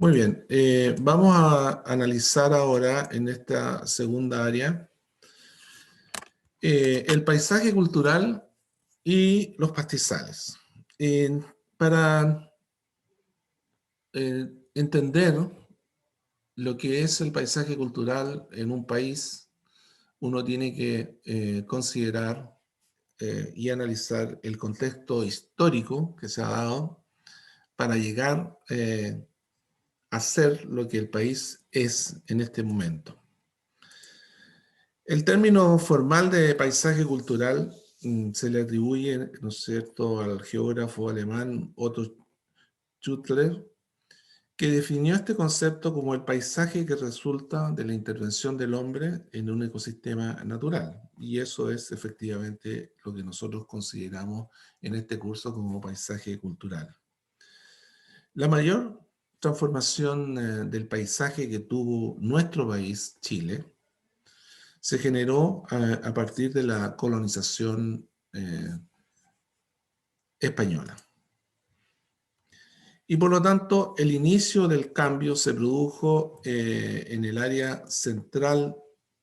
Muy bien, vamos a analizar ahora en esta segunda área el paisaje cultural y los pastizales. Para entender lo que es el paisaje cultural en un país, uno tiene que considerar y analizar el contexto histórico que se ha dado para llegar a ser lo que el país es en este momento. El término formal de paisaje cultural se le atribuye, ¿no es cierto?, al geógrafo alemán Otto Schüttler, que definió este concepto como el paisaje que resulta de la intervención del hombre en un ecosistema natural. Y eso es efectivamente lo que nosotros consideramos en este curso como paisaje cultural. La mayor transformación del paisaje que tuvo nuestro país, Chile, se generó a partir de la colonización española. Y por lo tanto, el inicio del cambio se produjo en el área central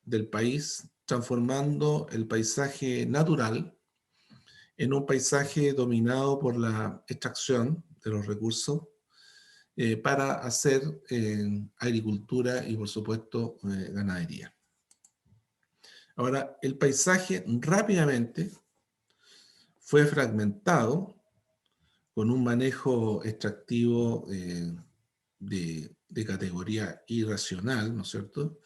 del país, transformando el paisaje natural en un paisaje dominado por la extracción de los recursos para hacer agricultura y, por supuesto, ganadería. Ahora, el paisaje rápidamente fue fragmentado con un manejo extractivo de categoría irracional, ¿no es cierto?,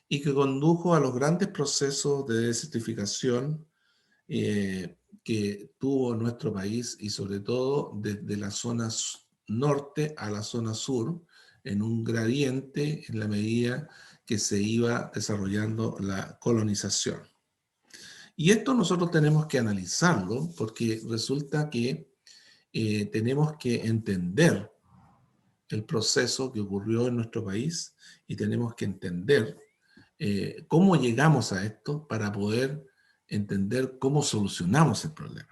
y que condujo a los grandes procesos de desertificación que tuvo nuestro país, y sobre todo desde la zona norte a la zona sur, en un gradiente en la medida que se iba desarrollando la colonización. Y esto nosotros tenemos que analizarlo porque resulta que tenemos que entender el proceso que ocurrió en nuestro país y tenemos que entender cómo llegamos a esto para poder entender cómo solucionamos el problema.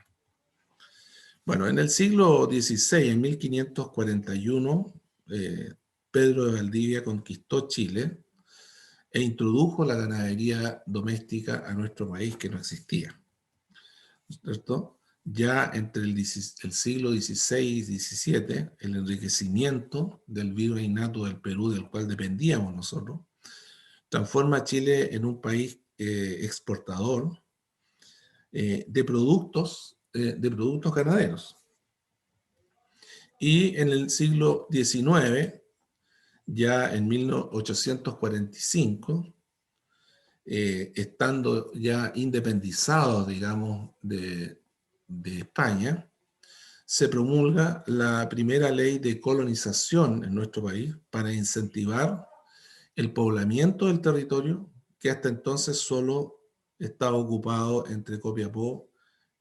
Bueno, en el siglo XVI, en 1541, Pedro de Valdivia conquistó Chile e introdujo la ganadería doméstica a nuestro país, que no existía, ¿cierto? Ya entre el siglo XVI y XVII, el enriquecimiento del virreinato del Perú, del cual dependíamos nosotros, transforma a Chile en un país exportador de productos ganaderos. Y en el siglo XIX, ya en 1845, estando ya independizados, digamos, de España, se promulga la primera ley de colonización en nuestro país para incentivar el poblamiento del territorio que hasta entonces solo estaba ocupado entre Copiapó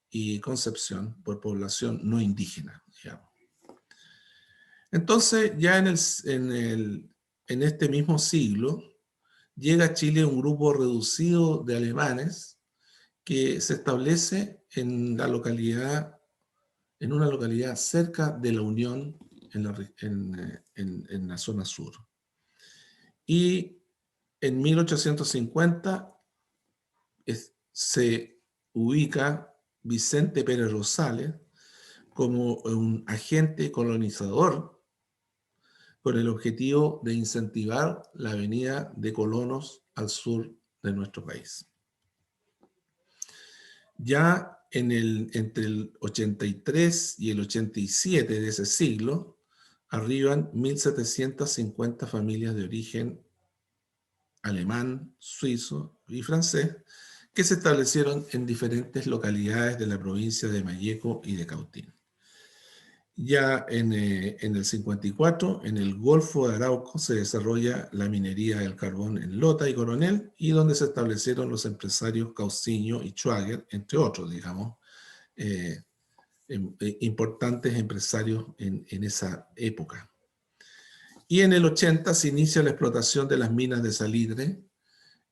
y Concepción por población no indígena, digamos. Entonces, ya en este mismo siglo, llega a Chile un grupo reducido de alemanes que se establece en la localidad, en una localidad cerca de la Unión, en la zona sur. Y en 1850 se ubica Vicente Pérez Rosales como un agente colonizador con el objetivo de incentivar la venida de colonos al sur de nuestro país. Ya entre el 83 y el 87 de ese siglo, arriban 1.750 familias de origen alemán, suizo y francés, que se establecieron en diferentes localidades de la provincia de Malleco y de Cautín. Ya en el 54, en el Golfo de Arauco, se desarrolla la minería del carbón en Lota y Coronel, y donde se establecieron los empresarios Cauciño y Schwager, entre otros, digamos, importantes empresarios en esa época. Y en el 80 se inicia la explotación de las minas de salitre,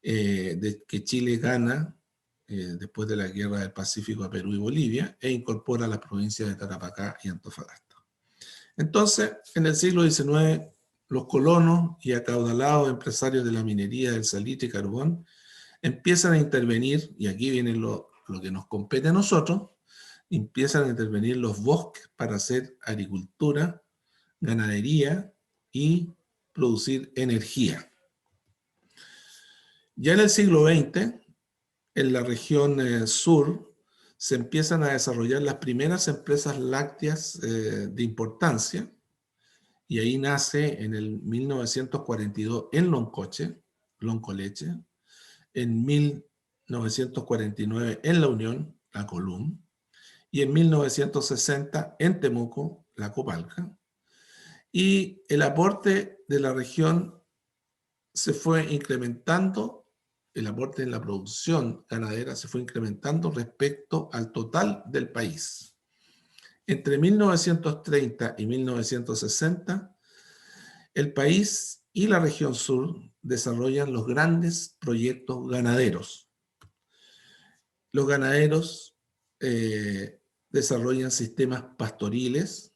que Chile gana después de la Guerra del Pacífico a Perú y Bolivia, e incorpora las provincias de Tarapacá y Antofagasta. Entonces, en el siglo XIX, los colonos y acaudalados empresarios de la minería del salitre y carbón empiezan a intervenir, y aquí viene lo que nos compete a nosotros, empiezan a intervenir los bosques para hacer agricultura, ganadería y producir energía. Ya en el siglo XX, en la región sur, se empiezan a desarrollar las primeras empresas lácteas de importancia, y ahí nace en el 1942 en Loncoche, Loncoleche, en 1949 en La Unión, la Colum, y en 1960 en Temuco, la Copalca. Y el aporte de la región se fue incrementando, el aporte en la producción ganadera se fue incrementando respecto al total del país. Entre 1930 y 1960, el país y la región sur desarrollan los grandes proyectos ganaderos. Los ganaderos desarrollan sistemas pastoriles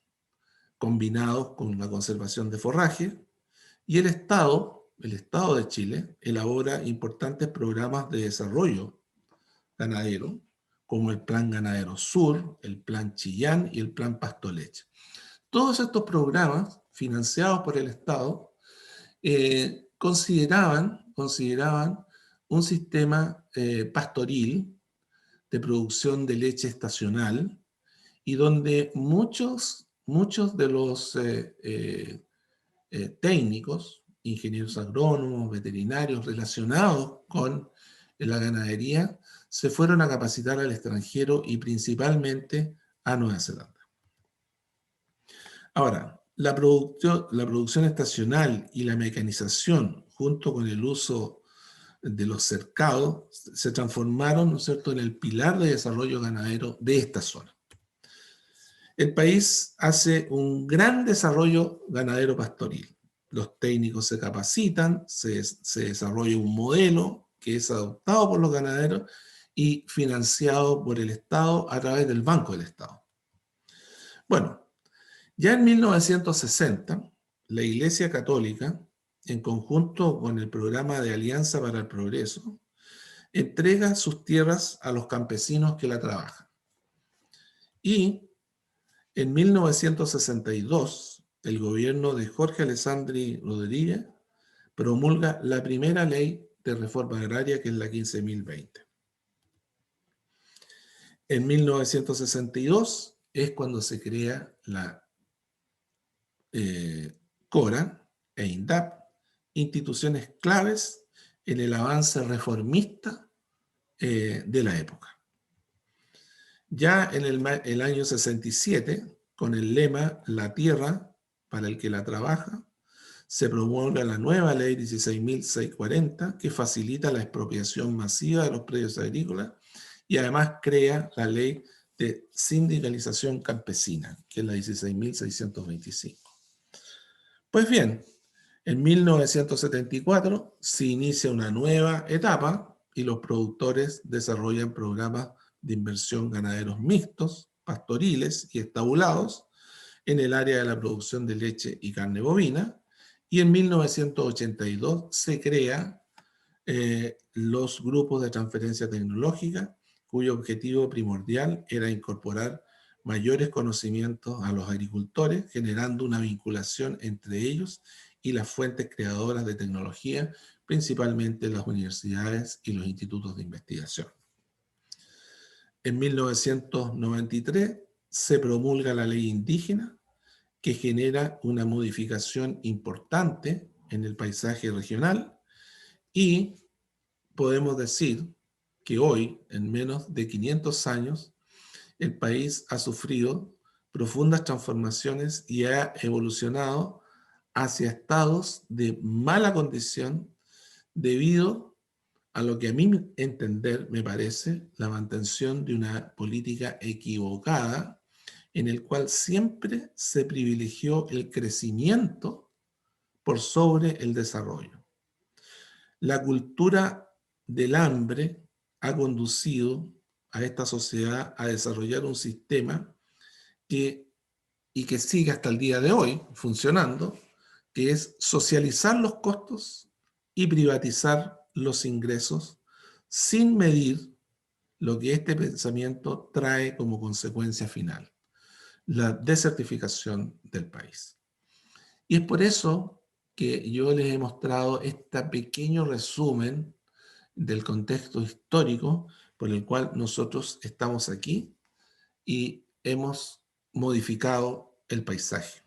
combinados con la conservación de forraje, y el Estado de Chile elabora importantes programas de desarrollo ganadero, como el Plan Ganadero Sur, el Plan Chillán y el Plan Pastoleche. Todos estos programas, financiados por el Estado, consideraban un sistema pastoril de producción de leche estacional, y donde muchos de los técnicos, ingenieros agrónomos, veterinarios relacionados con la ganadería, se fueron a capacitar al extranjero y principalmente a Nueva Zelanda. Ahora, la producción estacional y la mecanización, junto con el uso de los cercados, se transformaron, ¿no es cierto?, en el pilar de desarrollo ganadero de esta zona. El país hace un gran desarrollo ganadero pastoril. Los técnicos se capacitan, se desarrolla un modelo que es adoptado por los ganaderos y financiado por el Estado a través del Banco del Estado. Bueno, ya en 1960, la Iglesia Católica, en conjunto con el programa de Alianza para el Progreso, entrega sus tierras a los campesinos que la trabajan. Y en 1962, el gobierno de Jorge Alessandri Rodríguez promulga la primera ley de reforma agraria, que es la 15.020. En 1962 es cuando se crea la CORA e INDAP, instituciones claves en el avance reformista de la época. Ya en el año 67, con el lema "La tierra para el que la trabaja", se promulga la nueva ley 16.640, que facilita la expropiación masiva de los predios agrícolas, y además crea la ley de sindicalización campesina, que es la 16.625. Pues bien, en 1974 se inicia una nueva etapa y los productores desarrollan programas de inversión ganaderos mixtos, pastoriles y estabulados en el área de la producción de leche y carne bovina, y en 1982 se crea los grupos de transferencia tecnológica, cuyo objetivo primordial era incorporar mayores conocimientos a los agricultores, generando una vinculación entre ellos y las fuentes creadoras de tecnología, principalmente las universidades y los institutos de investigación. En 1993 se promulga la ley indígena, que genera una modificación importante en el paisaje regional, y podemos decir que hoy, en menos de 500 años, el país ha sufrido profundas transformaciones y ha evolucionado hacia estados de mala condición debido a lo que a mí entender me parece la mantención de una política equivocada, en el cual siempre se privilegió el crecimiento por sobre el desarrollo. La cultura del hambre ha conducido a esta sociedad a desarrollar un sistema que sigue hasta el día de hoy funcionando, que es socializar los costos y privatizar los ingresos sin medir lo que este pensamiento trae como consecuencia final, la desertificación del país. Y es por eso que yo les he mostrado este pequeño resumen del contexto histórico por el cual nosotros estamos aquí y hemos modificado el paisaje.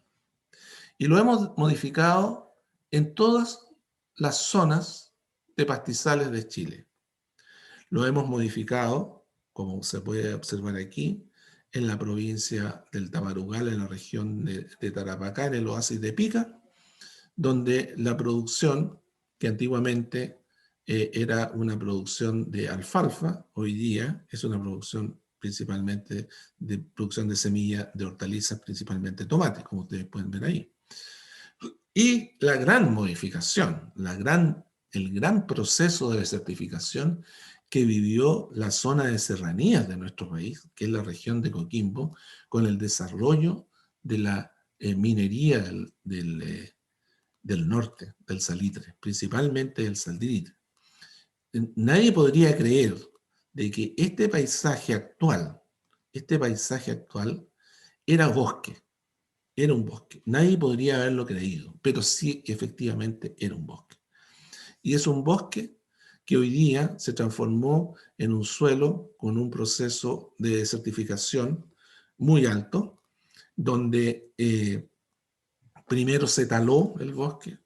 Y lo hemos modificado en todas las zonas de pastizales de Chile. Lo hemos modificado, como se puede observar aquí, en la provincia del Tamarugal, en la región de Tarapacá, en el oasis de Pica, donde la producción, que antiguamente era una producción de alfalfa, hoy día es una producción principalmente de producción de semillas de hortalizas, principalmente tomate, como ustedes pueden ver ahí. Y la gran modificación, el gran proceso de desertificación que vivió la zona de serranías de nuestro país, que es la región de Coquimbo, con el desarrollo de la minería del norte, del salitre, principalmente del salitre. Nadie podría creer de que este paisaje actual era bosque, era un bosque. Nadie podría haberlo creído, pero sí efectivamente era un bosque. Y es un bosque que hoy día se transformó en un suelo con un proceso de desertificación muy alto, donde primero se taló el bosque,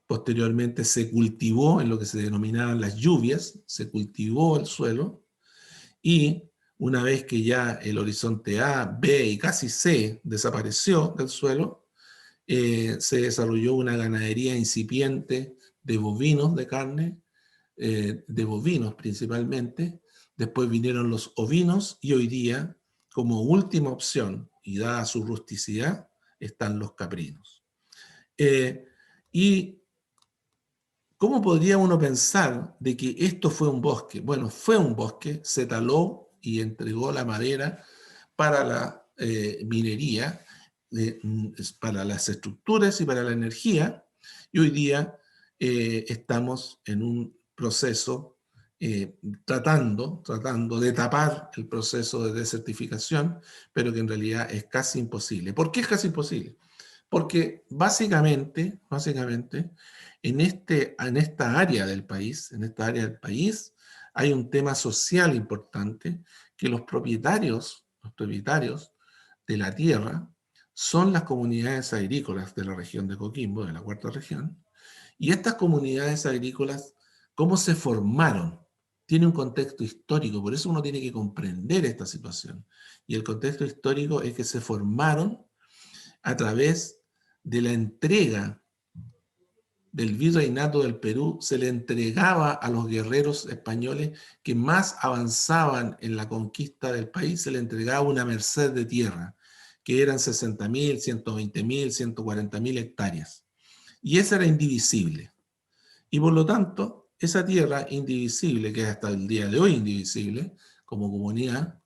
posteriormente se cultivó en lo que se denominaban las lluvias, se cultivó el suelo, y una vez que ya el horizonte A, B y casi C desapareció del suelo, se desarrolló una ganadería incipiente de bovinos de carne, de bovinos principalmente. Después vinieron los ovinos y hoy día, como última opción, y dada su rusticidad, están los caprinos. ¿Y cómo podría uno pensar de que esto fue un bosque? Bueno, fue un bosque, se taló y entregó la madera para la minería, para las estructuras y para la energía, y hoy día estamos en un proceso tratando de tapar el proceso de desertificación, pero que en realidad es casi imposible. ¿Por qué es casi imposible? Porque básicamente en esta área del país, hay un tema social importante, que los propietarios de la tierra son las comunidades agrícolas de la región de Coquimbo, de la cuarta región, y estas comunidades agrícolas, ¿cómo se formaron? Tiene un contexto histórico, por eso uno tiene que comprender esta situación. Y el contexto histórico es que se formaron a través de la entrega del virreinato del Perú, se le entregaba a los guerreros españoles que más avanzaban en la conquista del país, se le entregaba una merced de tierra, que eran 60.000, 120.000, 140.000 hectáreas. Y esa era indivisible. Y por lo tanto, esa tierra indivisible, que es hasta el día de hoy indivisible, como comunidad,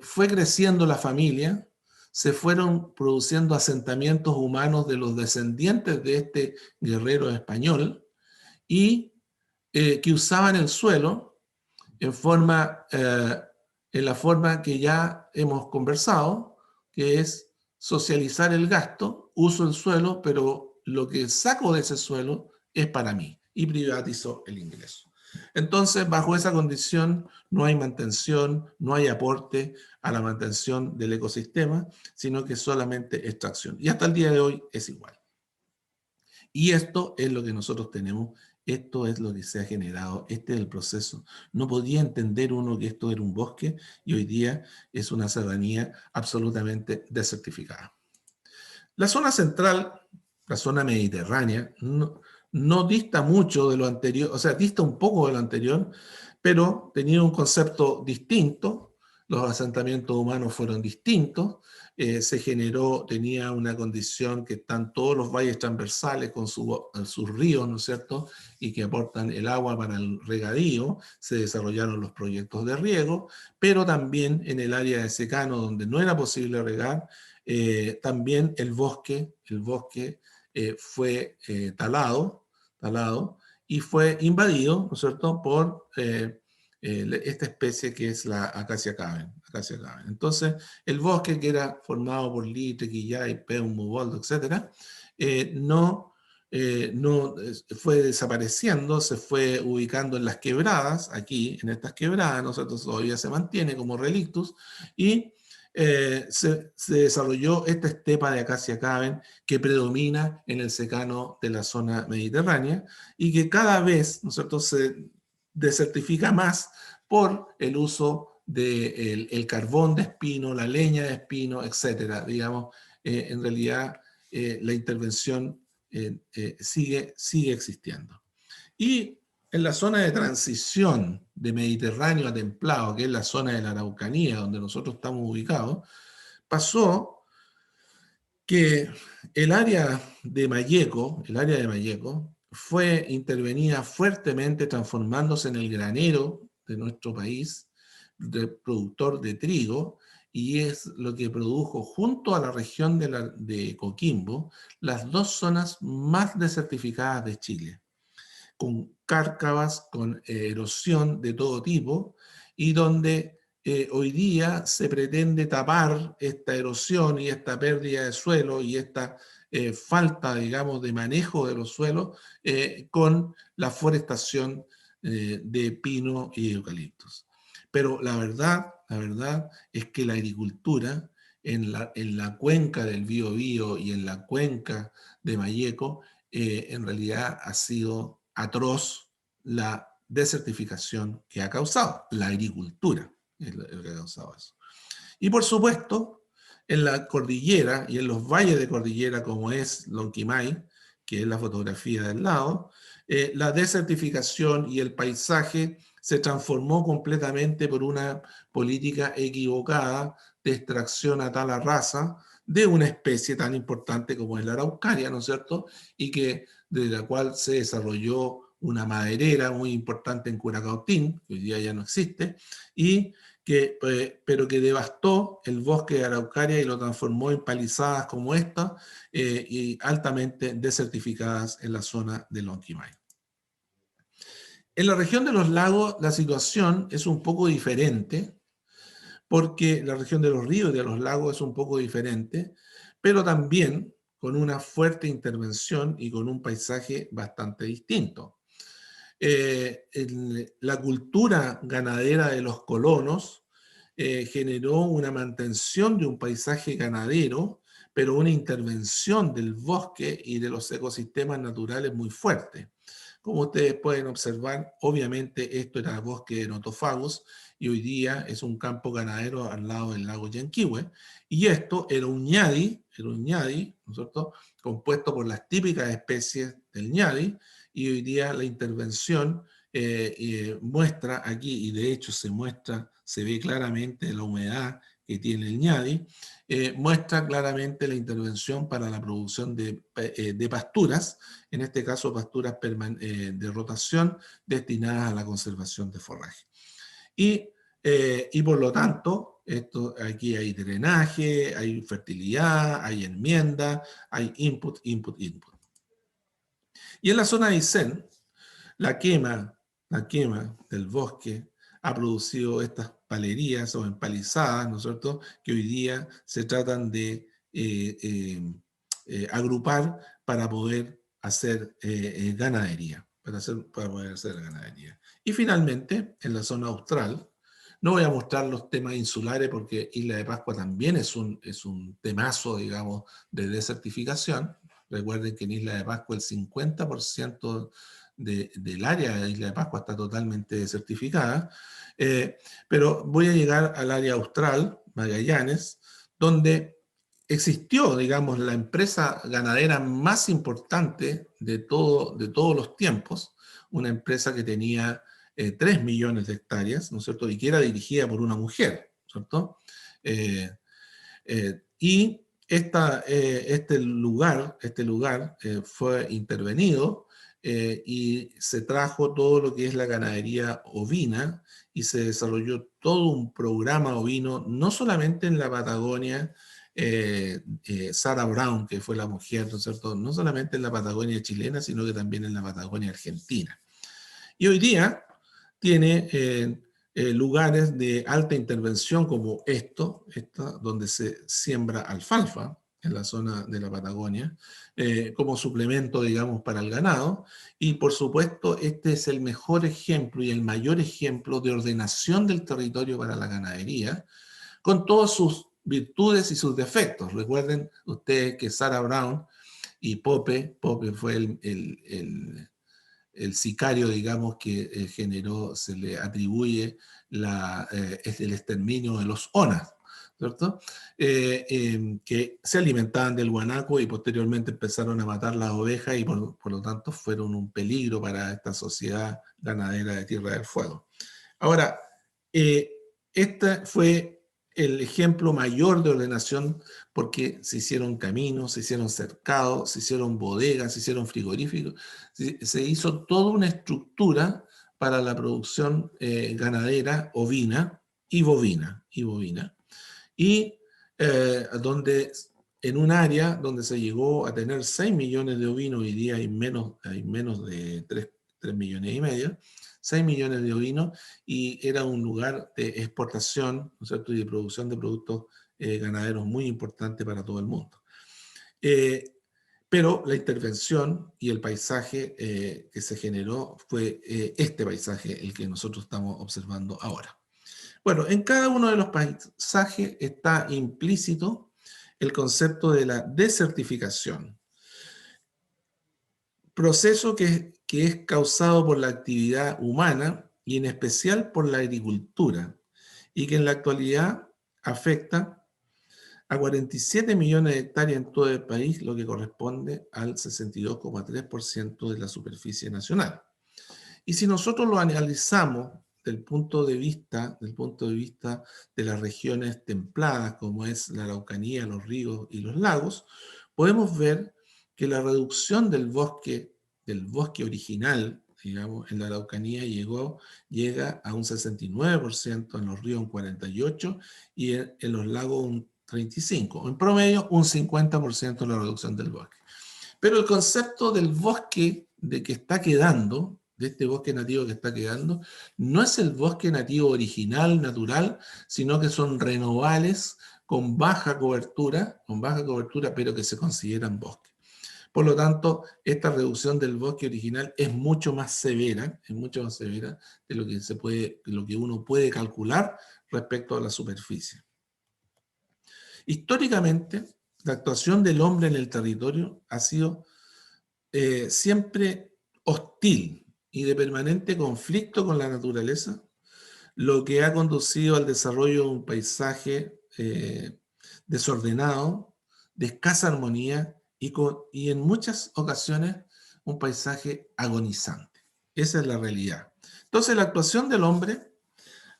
fue creciendo la familia, se fueron produciendo asentamientos humanos de los descendientes de este guerrero español y que usaban el suelo en la forma que ya hemos conversado, que es socializar el gasto, uso el suelo, pero lo que saco de ese suelo es para mí y privatizo el ingreso. Entonces, bajo esa condición, no hay mantención, no hay aporte a la mantención del ecosistema, sino que solamente extracción. Y hasta el día de hoy es igual. Y esto es lo que nosotros tenemos, esto es lo que se ha generado, este es el proceso. No podía entender uno que esto era un bosque y hoy día es una serranía absolutamente desertificada. La zona central, la zona mediterránea, no dista mucho de lo anterior, o sea, dista un poco de lo anterior, pero tenía un concepto distinto, los asentamientos humanos fueron distintos, se generó, tenía una condición que están todos los valles transversales con sus ríos, ¿no es cierto?, y que aportan el agua para el regadío, se desarrollaron los proyectos de riego, pero también en el área de secano, donde no era posible regar, también el bosque fue talado y fue invadido, ¿no es cierto?, por esta especie que es la Acacia caven. Entonces, el bosque que era formado por litre, quillay, peumo, boldo, etc., fue desapareciendo, se fue ubicando en las quebradas, aquí, en estas quebradas, nosotros todavía se mantiene como relictus, y se desarrolló esta estepa de Acacia caven que predomina en el secano de la zona mediterránea y que cada vez, ¿no es cierto?, se desertifica más por el uso del el carbón de espino, la leña de espino, etcétera. Digamos, en realidad la intervención sigue existiendo. Y en la zona de transición de Mediterráneo a templado, que es la zona de la Araucanía, donde nosotros estamos ubicados, pasó que el área de Malleco, fue intervenida fuertemente transformándose en el granero de nuestro país, de productor de trigo, y es lo que produjo junto a la región de Coquimbo las dos zonas más desertificadas de Chile, con cárcavas, con erosión de todo tipo, y donde hoy día se pretende tapar esta erosión y esta pérdida de suelo y esta falta, digamos, de manejo de los suelos con la forestación de pino y eucaliptos. Pero la verdad es que la agricultura en la cuenca del Biobío y en la cuenca de Malleco en realidad ha sido atroz la desertificación que ha causado, la agricultura es lo que ha causado eso. Y por supuesto, en la cordillera y en los valles de cordillera como es Lonquimay, que es la fotografía del lado, la desertificación y el paisaje se transformó completamente por una política equivocada de extracción a tal raza de una especie tan importante como es la araucaria, ¿no es cierto? Y que de la cual se desarrolló una maderera muy importante en Curacautín, que hoy día ya no existe, y pero que devastó el bosque de araucaria y lo transformó en palizadas como esta y altamente desertificadas en la zona de Lonquimay. En la región de los lagos la situación es un poco diferente, porque la región de los ríos y de los lagos es un poco diferente, pero también con una fuerte intervención y con un paisaje bastante distinto. La cultura ganadera de los colonos generó una mantención de un paisaje ganadero, pero una intervención del bosque y de los ecosistemas naturales muy fuerte. Como ustedes pueden observar, obviamente esto era bosque de Notofagus y hoy día es un campo ganadero al lado del lago Yanquihue, y esto era un ñadi, ¿no es cierto?, compuesto por las típicas especies del ñadi, y hoy día la intervención muestra aquí, y de hecho se ve claramente la humedad que tiene el ñadi, muestra claramente la intervención para la producción de pasturas, en este caso pasturas de rotación destinadas a la conservación de forraje. Y por lo tanto, aquí hay drenaje, hay fertilidad, hay enmienda, hay input. Y en la zona de Aysén, la quema del bosque ha producido estas palerías o empalizadas, ¿no es cierto?, que hoy día se tratan de agrupar para poder hacer ganadería, para poder hacer ganadería. Y finalmente, en la zona austral, no voy a mostrar los temas insulares porque Isla de Pascua también es un temazo, digamos, de desertificación. Recuerden que en Isla de Pascua el 50% del área de Isla de Pascua está totalmente desertificada, pero voy a llegar al área austral, Magallanes, donde existió, digamos, la empresa ganadera más importante de todos los tiempos, una empresa que tenía 3 millones de hectáreas, ¿no es cierto?, y que era dirigida por una mujer, ¿cierto? Y este lugar fue intervenido y se trajo todo lo que es la ganadería ovina y se desarrolló todo un programa ovino, no solamente en la Patagonia, Sarah Brown, que fue la mujer, ¿no es cierto?, no solamente en la Patagonia chilena, sino que también en la Patagonia argentina. Y hoy día tiene lugares de alta intervención como donde se siembra alfalfa en la zona de la Patagonia, como suplemento, digamos, para el ganado. Y por supuesto, este es el mejor ejemplo y el mayor ejemplo de ordenación del territorio para la ganadería, con todas sus virtudes y sus defectos. Recuerden ustedes que Sarah Brown y Pope fue el sicario, digamos, que se le atribuye el exterminio de los Onas, ¿cierto? Que se alimentaban del guanaco y posteriormente empezaron a matar las ovejas y por lo tanto fueron un peligro para esta sociedad ganadera de Tierra del Fuego. Ahora, este fue el ejemplo mayor de ordenación porque se hicieron caminos, se hicieron cercados, se hicieron bodegas, se hicieron frigoríficos, se hizo toda una estructura para la producción ganadera ovina y bovina, y donde en un área donde se llegó a tener 6 millones de ovinos, hoy día hay menos de 3 millones y medio, 6 millones de ovinos, y era un lugar de exportación, ¿no es cierto?, y de producción de productos ganaderos muy importante para todo el mundo. Pero la intervención y el paisaje que se generó fue este paisaje, el que nosotros estamos observando ahora. Bueno, en cada uno de los paisajes está implícito el concepto de la desertificación, proceso que es causado por la actividad humana y en especial por la agricultura, y que en la actualidad afecta a 47 millones de hectáreas en todo el país, lo que corresponde al 62,3% de la superficie nacional. Y si nosotros lo analizamos del punto de vista de las regiones templadas, como es la Araucanía, los ríos y los lagos, podemos ver que la reducción del bosque original, digamos, en la Araucanía llega a un 69%, en los ríos un 48% y en los lagos un 35%. En promedio, un 50% de la reducción del bosque. Pero el concepto del bosque de que está quedando, de este bosque nativo que está quedando, no es el bosque nativo original, natural, sino que son renovables con baja cobertura, pero que se consideran bosque. Por lo tanto, esta reducción del bosque original es mucho más severa de lo que uno puede calcular respecto a la superficie. Históricamente, la actuación del hombre en el territorio ha sido siempre hostil y de permanente conflicto con la naturaleza, lo que ha conducido al desarrollo de un paisaje desordenado, de escasa armonía y en muchas ocasiones un paisaje agonizante. Esa es la realidad. Entonces, la actuación del hombre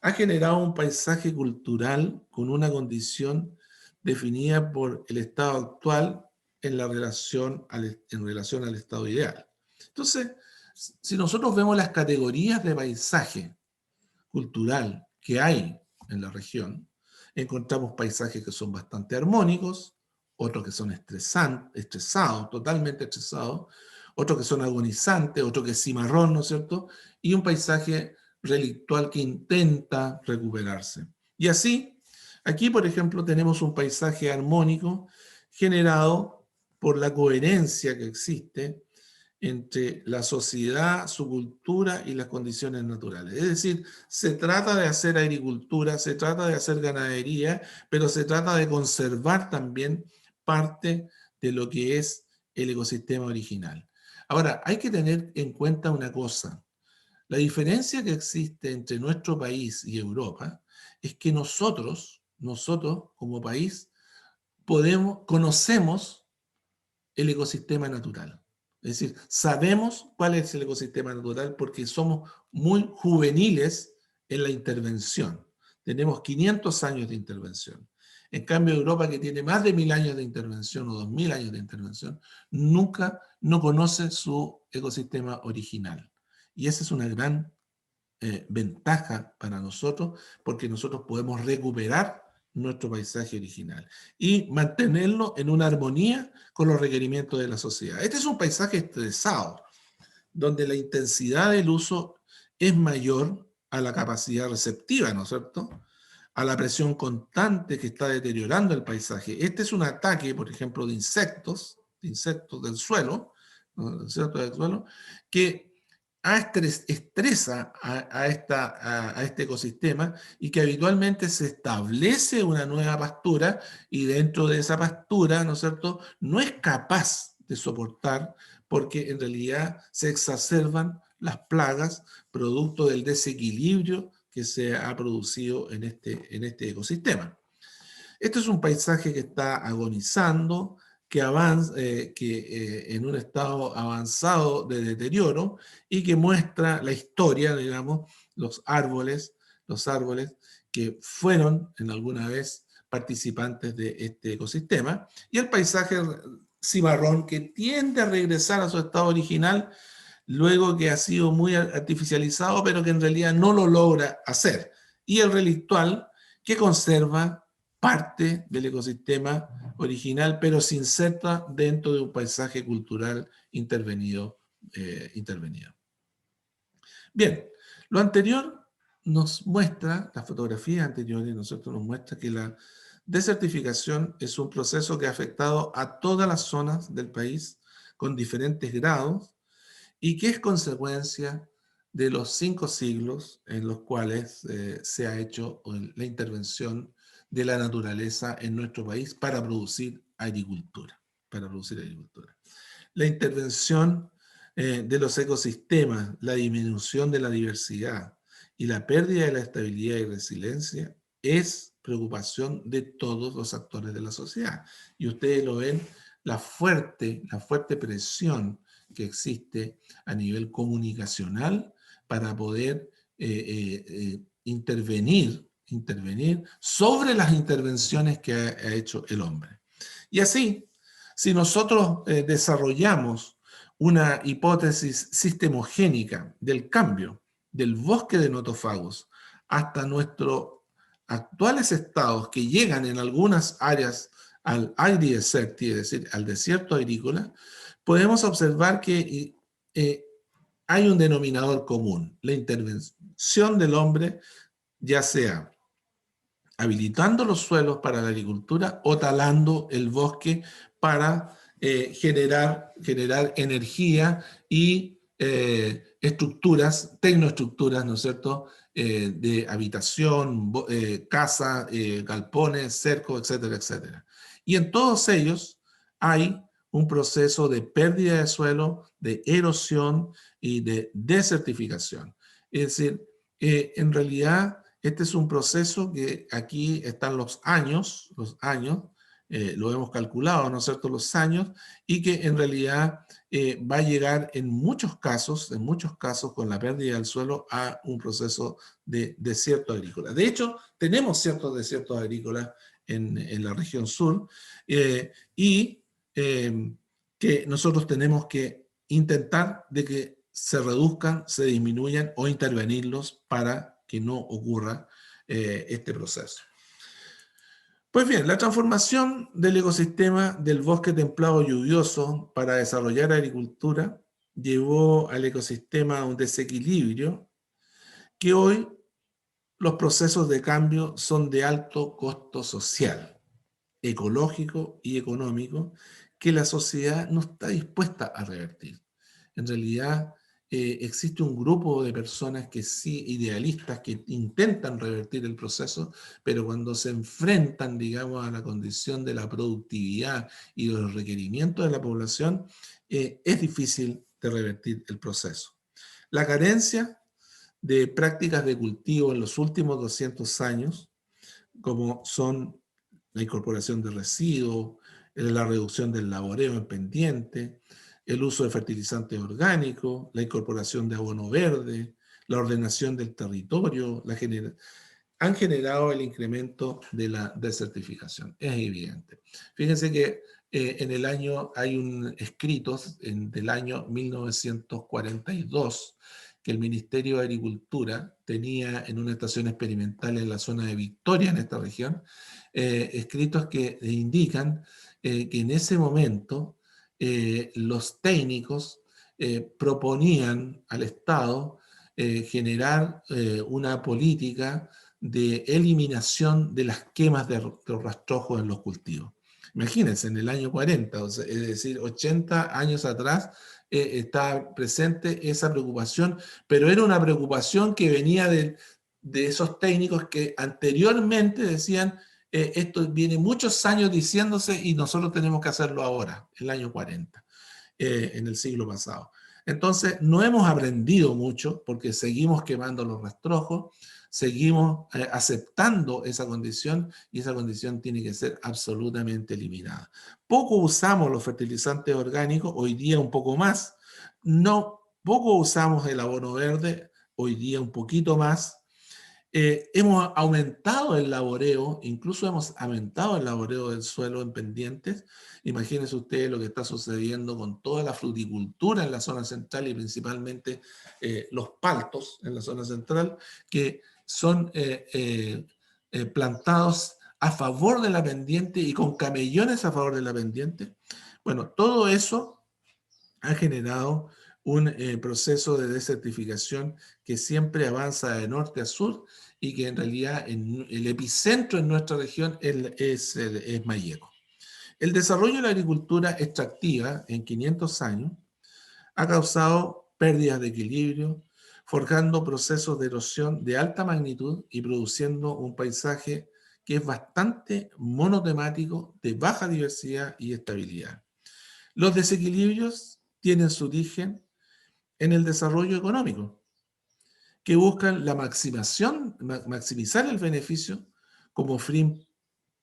ha generado un paisaje cultural con una condición definida por el estado actual en relación al estado ideal. Entonces, si nosotros vemos las categorías de paisaje cultural que hay en la región, encontramos paisajes que son bastante armónicos, otros que son estresados, totalmente estresados, otros que son agonizantes, otro que es cimarrón, ¿no es cierto? Y un paisaje relictual que intenta recuperarse. Y así, aquí, por ejemplo, tenemos un paisaje armónico generado por la coherencia que existe entre la sociedad, su cultura y las condiciones naturales. Es decir, se trata de hacer agricultura, se trata de hacer ganadería, pero se trata de conservar también parte de lo que es el ecosistema original. Ahora, hay que tener en cuenta una cosa. La diferencia que existe entre nuestro país y Europa es que nosotros como país, conocemos el ecosistema natural. Es decir, sabemos cuál es el ecosistema natural porque somos muy juveniles en la intervención. Tenemos 500 años de intervención. En cambio, Europa, que tiene más de 1000 años de intervención o 2000 años de intervención, no conoce su ecosistema original. Y esa es una gran ventaja para nosotros porque nosotros podemos recuperar nuestro paisaje original y mantenerlo en una armonía con los requerimientos de la sociedad. Este es un paisaje estresado, donde la intensidad del uso es mayor a la capacidad receptiva, ¿no es cierto? A la presión constante que está deteriorando el paisaje. Este es un ataque, por ejemplo, de insectos del suelo, ¿no? De insectos del suelo, que estresa a este ecosistema y que habitualmente se establece una nueva pastura y dentro de esa pastura, ¿no es cierto?, no es capaz de soportar porque en realidad se exacerban las plagas producto del desequilibrio que se ha producido en este ecosistema. Este es un paisaje que está agonizando, que avanza, en un estado avanzado de deterioro y que muestra la historia, digamos, los árboles que fueron en alguna vez participantes de este ecosistema, y el paisaje cimarrón que tiende a regresar a su estado original luego que ha sido muy artificializado, pero que en realidad no lo logra hacer. Y el relictual que conserva parte del ecosistema original, pero se inserta dentro de un paisaje cultural intervenido. intervenido. Bien, lo anterior nos muestra, las fotografías anteriores, nosotros nos muestra que la desertificación es un proceso que ha afectado a todas las zonas del país con diferentes grados y que es consecuencia de los 5 siglos en los cuales se ha hecho la intervención de la naturaleza en nuestro país para producir agricultura. Para producir agricultura. La intervención de los ecosistemas, la disminución de la diversidad y la pérdida de la estabilidad y resiliencia es preocupación de todos los actores de la sociedad. Y ustedes lo ven, la fuerte presión que existe a nivel comunicacional para poder intervenir sobre las intervenciones que ha hecho el hombre. Y así, si nosotros desarrollamos una hipótesis sistemogénica del cambio del bosque de notofagos hasta nuestros actuales estados que llegan en algunas áreas al agri-deserti, es decir, al desierto agrícola, podemos observar que hay un denominador común, la intervención del hombre, ya sea habilitando los suelos para la agricultura o talando el bosque para generar energía y tecnoestructuras, ¿no es cierto?, de habitación, casa, galpones, cercos, etcétera, etcétera. Y en todos ellos hay un proceso de pérdida de suelo, de erosión y de desertificación. Es decir, en realidad este es un proceso que aquí están los años, lo hemos calculado, ¿no es cierto?, los años, y que en realidad va a llegar en muchos casos, con la pérdida del suelo a un proceso de desierto agrícola. De hecho, tenemos ciertos desiertos agrícolas en la región sur y que nosotros tenemos que intentar de que se reduzcan, se disminuyan o intervenirlos para que no ocurra este proceso. Pues bien, la transformación del ecosistema del bosque templado lluvioso para desarrollar agricultura llevó al ecosistema a un desequilibrio que hoy los procesos de cambio son de alto costo social, ecológico y económico que la sociedad no está dispuesta a revertir. En realidad, existe un grupo de personas que sí, idealistas, que intentan revertir el proceso, pero cuando se enfrentan, digamos, a la condición de la productividad y de los requerimientos de la población, es difícil de revertir el proceso. La carencia de prácticas de cultivo en los últimos 200 años, como son la incorporación de residuos, la reducción del laboreo en pendiente, el uso de fertilizantes orgánicos, la incorporación de abono verde, la ordenación del territorio, han generado el incremento de la desertificación. Es evidente. Fíjense que hay escritos del año 1942 que el Ministerio de Agricultura tenía en una estación experimental en la zona de Victoria, en esta región, escritos que indican que en ese momento los técnicos proponían al Estado generar una política de eliminación de las quemas de los rastrojos en los cultivos. Imagínense, en el año 40, o sea, es decir, 80 años atrás, está presente esa preocupación, pero era una preocupación que venía de esos técnicos que anteriormente decían, esto viene muchos años diciéndose y nosotros tenemos que hacerlo ahora, el año 40, en el siglo pasado. Entonces, no hemos aprendido mucho porque seguimos quemando los rastrojos, seguimos aceptando esa condición y esa condición tiene que ser absolutamente eliminada. Poco usamos los fertilizantes orgánicos, hoy día un poco más. No, poco usamos el abono verde, hoy día un poquito más. Hemos aumentado el laboreo, incluso hemos aumentado el laboreo del suelo en pendientes. Imagínense ustedes lo que está sucediendo con toda la fruticultura en la zona central y principalmente los paltos en la zona central, que son plantados a favor de la pendiente y con camellones a favor de la pendiente. Bueno, todo eso ha generado un proceso de desertificación que siempre avanza de norte a sur y que en realidad el epicentro en nuestra región es Mayeco. El desarrollo de la agricultura extractiva en 500 años ha causado pérdidas de equilibrio, forjando procesos de erosión de alta magnitud y produciendo un paisaje que es bastante monotemático, de baja diversidad y estabilidad. Los desequilibrios tienen su origen en el desarrollo económico, que buscan la maximizar el beneficio como fin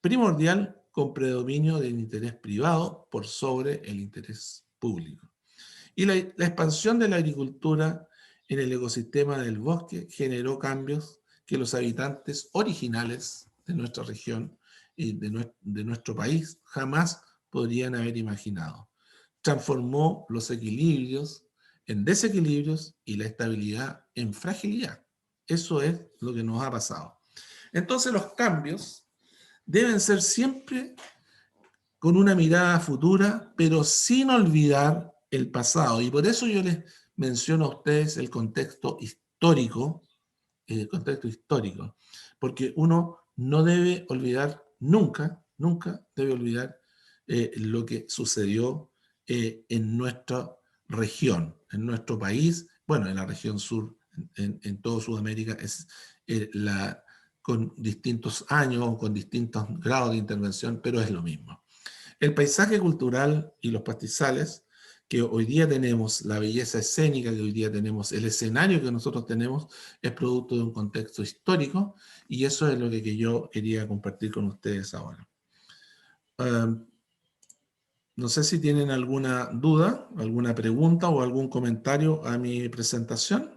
primordial con predominio del interés privado por sobre el interés público. Y la expansión de la agricultura en el ecosistema del bosque generó cambios que los habitantes originales de nuestra región y de nuestro país jamás podrían haber imaginado. Transformó los equilibrios en desequilibrios y la estabilidad en fragilidad. Eso es lo que nos ha pasado. Entonces los cambios deben ser siempre con una mirada futura, pero sin olvidar el pasado. Y por eso yo les menciono a ustedes el contexto histórico, porque uno no debe olvidar nunca, nunca debe olvidar lo que sucedió en nuestra región, en nuestro país, bueno, en la región sur, en toda Sudamérica, con distintos años, con distintos grados de intervención, pero es lo mismo. El paisaje cultural y los pastizales que hoy día tenemos, la belleza escénica que hoy día tenemos, el escenario que nosotros tenemos, es producto de un contexto histórico y eso es lo que yo quería compartir con ustedes ahora. No sé si tienen alguna duda, alguna pregunta o algún comentario a mi presentación.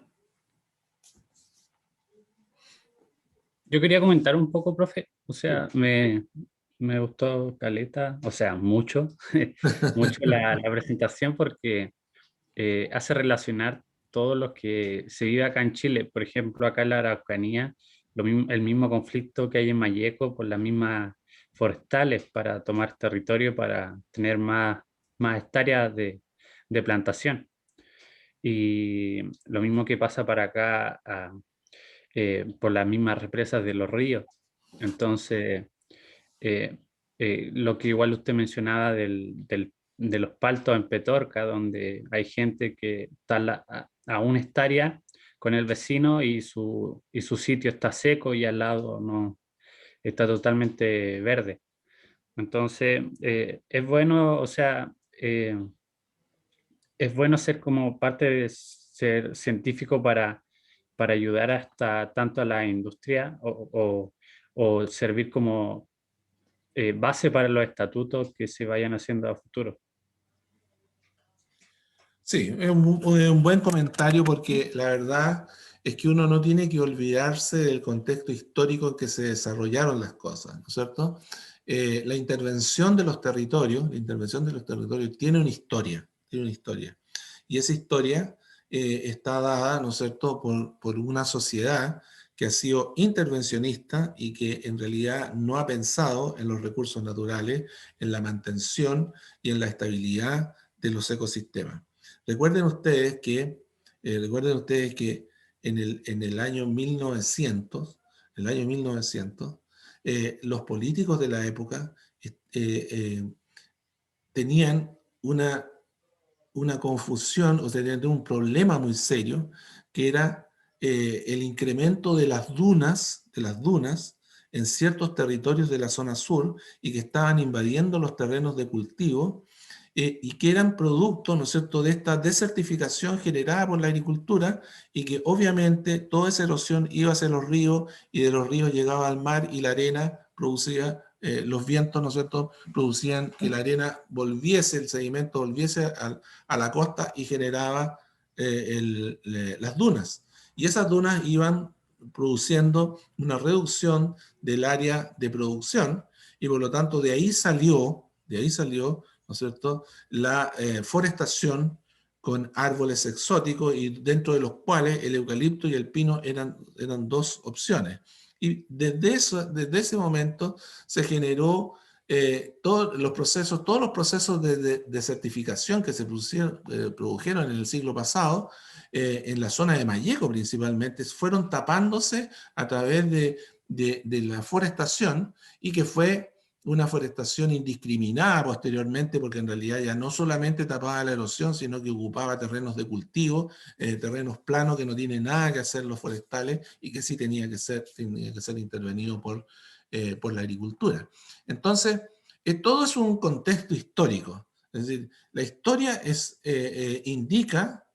Yo quería comentar un poco, profe, o sea, me gustó caleta, o sea, mucho, mucho la presentación porque hace relacionar todo lo que se vive acá en Chile. Por ejemplo, acá en la Araucanía, el mismo conflicto que hay en Mayeco por las mismas forestales para tomar territorio, para tener más hectáreas de plantación. Y lo mismo que pasa para acá por las mismas represas de los ríos. Entonces, eh, lo que igual usted mencionaba de los paltos en Petorca, donde hay gente que está a una hectárea con el vecino y su sitio está seco y al lado no está totalmente verde. Entonces, es bueno, o sea, es bueno ser como parte de ser científico para ayudar hasta tanto a la industria o servir como base para los estatutos que se vayan haciendo a futuro. Sí, es un buen comentario porque la verdad es que uno no tiene que olvidarse del contexto histórico en que se desarrollaron las cosas, ¿no es cierto? La intervención de los territorios tiene una historia, tiene una historia. Y esa historia está dada, ¿no es cierto?, por una sociedad que ha sido intervencionista y que en realidad no ha pensado en los recursos naturales, en la mantención y en la estabilidad de los ecosistemas. Recuerden ustedes que en el año 1900, los políticos de la época tenían una confusión, o sea, tenían un problema muy serio, que era el incremento de las dunas en ciertos territorios de la zona sur y que estaban invadiendo los terrenos de cultivo y que eran producto, ¿no es cierto?, de esta desertificación generada por la agricultura y que obviamente toda esa erosión iba hacia los ríos y de los ríos llegaba al mar y la arena producía, los vientos, ¿no es cierto?, producían que la arena volviese, el sedimento volviese a la costa y generaba las dunas. Y esas dunas iban produciendo una reducción del área de producción y por lo tanto de ahí salió, ¿no es cierto?, la forestación con árboles exóticos y dentro de los cuales el eucalipto y el pino eran dos opciones. Y desde ese momento se generó todos los procesos de certificación que se produjeron en el siglo pasado, en la zona de Malleco principalmente, fueron tapándose a través de la forestación y que fue una forestación indiscriminada posteriormente, porque en realidad ya no solamente tapaba la erosión, sino que ocupaba terrenos de cultivo, terrenos planos que no tienen nada que hacer los forestales y que sí tenía que ser intervenido por la agricultura. Entonces, todo es un contexto histórico. Es decir, la historia indica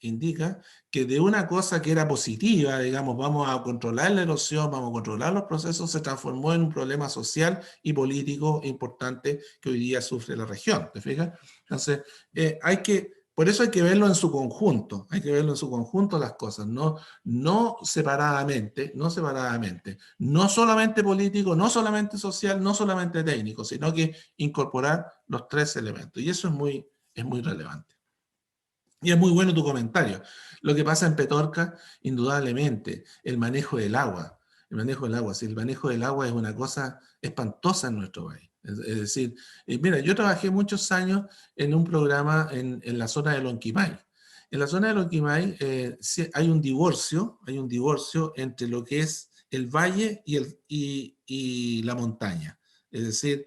que de una cosa que era positiva, digamos, vamos a controlar la erosión, vamos a controlar los procesos, se transformó en un problema social y político importante que hoy día sufre la región, ¿te fijas? Entonces, por eso hay que verlo en su conjunto, las cosas, no separadamente, no solamente político, no solamente social, no solamente técnico, sino que incorporar los tres elementos. Y eso es muy relevante. Y es muy bueno tu comentario. Lo que pasa en Petorca, indudablemente, el manejo del agua. El manejo del agua, sí, el manejo del agua es una cosa espantosa en nuestro país. Es decir, mira, yo trabajé muchos años en un programa en la zona de Lonquimay. En la zona de Lonquimay sí, hay un divorcio entre lo que es el valle y la montaña. Es decir,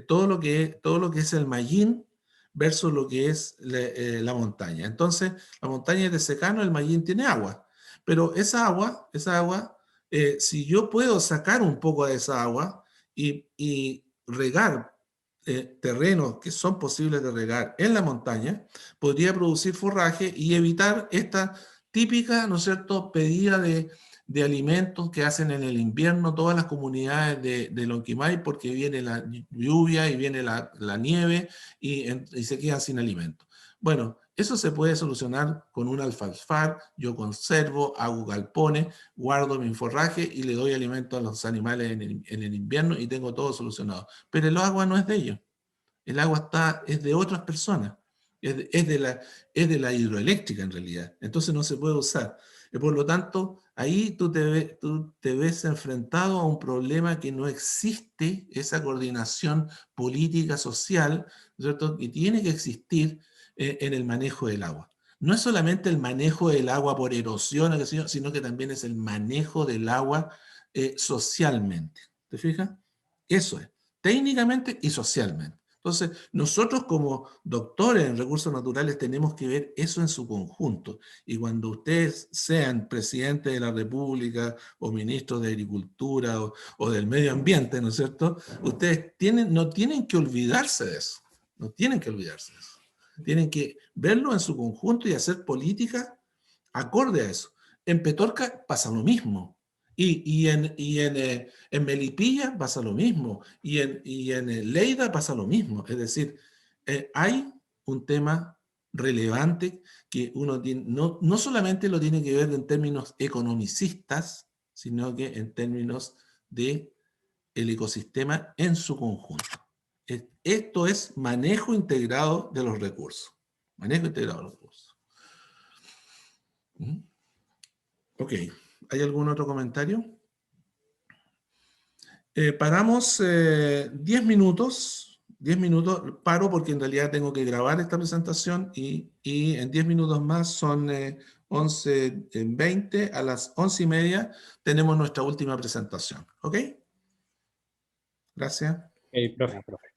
todo lo que es el Mallín versus lo que es la montaña. Entonces, la montaña es de secano, el Mallín tiene agua, pero esa agua, si yo puedo sacar un poco de esa agua y regar terrenos que son posibles de regar en la montaña, podría producir forraje y evitar esta típica, ¿no es cierto?, pedida de alimentos que hacen en el invierno todas las comunidades de Lonquimay porque viene la lluvia y viene la nieve y se quedan sin alimento. Bueno, eso se puede solucionar con un alfalfar, yo conservo, hago galpones, guardo mi forraje y le doy alimento a los animales en el invierno y tengo todo solucionado. Pero el agua no es de ellos, el agua es de otras personas, es de la hidroeléctrica en realidad, entonces no se puede usar. Y por lo tanto, ahí tú te ves enfrentado a un problema que no existe, esa coordinación política, social, ¿cierto?, que tiene que existir en el manejo del agua. No es solamente el manejo del agua por erosión, sino que también es el manejo del agua socialmente. ¿Te fijas? Eso es, técnicamente y socialmente. Entonces, nosotros como doctores en recursos naturales tenemos que ver eso en su conjunto. Y cuando ustedes sean presidentes de la República o ministros de Agricultura o del Medio Ambiente, ¿no es cierto? Ustedes no tienen que olvidarse de eso. No tienen que olvidarse de eso. Tienen que verlo en su conjunto y hacer política acorde a eso. En Petorca pasa lo mismo. En Melipilla pasa lo mismo. Y en Lleida pasa lo mismo. Es decir, hay un tema relevante que uno tiene, no solamente lo tiene que ver en términos economicistas, sino que en términos de el ecosistema en su conjunto. Esto es manejo integrado de los recursos. Manejo integrado de los recursos. Ok, ¿hay algún otro comentario? Paramos 10 minutos, paro porque en realidad tengo que grabar esta presentación y en 10 minutos más son 11:20, a las 11:30 tenemos nuestra última presentación. ¿Ok? Gracias. profe.